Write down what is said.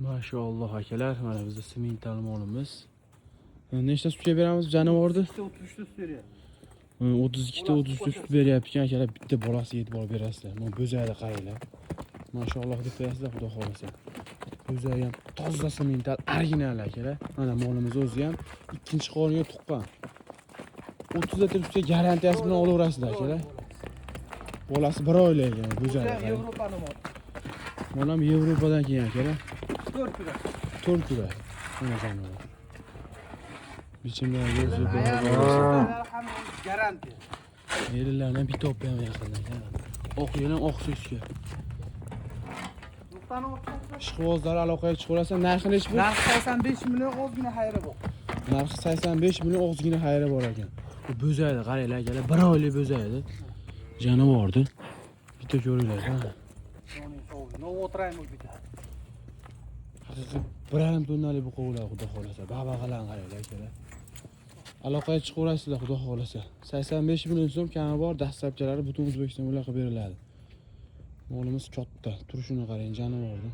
Maşallah akalar, mana bizda semental molimiz. Nechta sutga beramiz janovorni? 33 ta sut beryapti. 32 ta 33 sut beryapti ekan akalar, bitta bolasiga yetib olib berasizlar. Mana bo'zayda qaranglar. Maşallah deb qo'yasizlar, xudo xolasa. Bo'zayi ham toza semental, original akalar. Mana molimiz o'zi ham ikkinchi qoniga tuqqan. 30 litr sutga garantiyasi bilan olaverasizlar akalar. Bolasi 1 oylik ekan bo'zayda. Yevropani mol. Mana ham Yevropadan kelgan akalar. 4 kilo. 4 kilo. Mana jonivor. Bichimlarga o'zi Ham garantiya. Yerlardan bir top ham yaqindan. Oq yelan oq so'zga. Nuqtani o'rtasida Ishqibozlar aloqaga chiqaversa, narxi nechi bu? narxi 85 million ozgina xayri bor. Narxi 85 million ozgina xayri bor ekan. Bu bo'zaydi, qaranglar akalar, 1 oylik bo'zaydi. Janovordi. Bitta ko'ringlar, ha. No o'tiraymi bitta. Haqiqiy 1,5 tonnalik bu qo'ylar, xudo xolasa. Babag'alan qaranglar akalar. Aloqaga chiqaverasizlar, xudo xolasa. 85 million so'm kami bor, dastlabchalari butun O'zbekiston bo'ylab qilib beriladi. Molimiz katta. Turishini qarang, janovordi.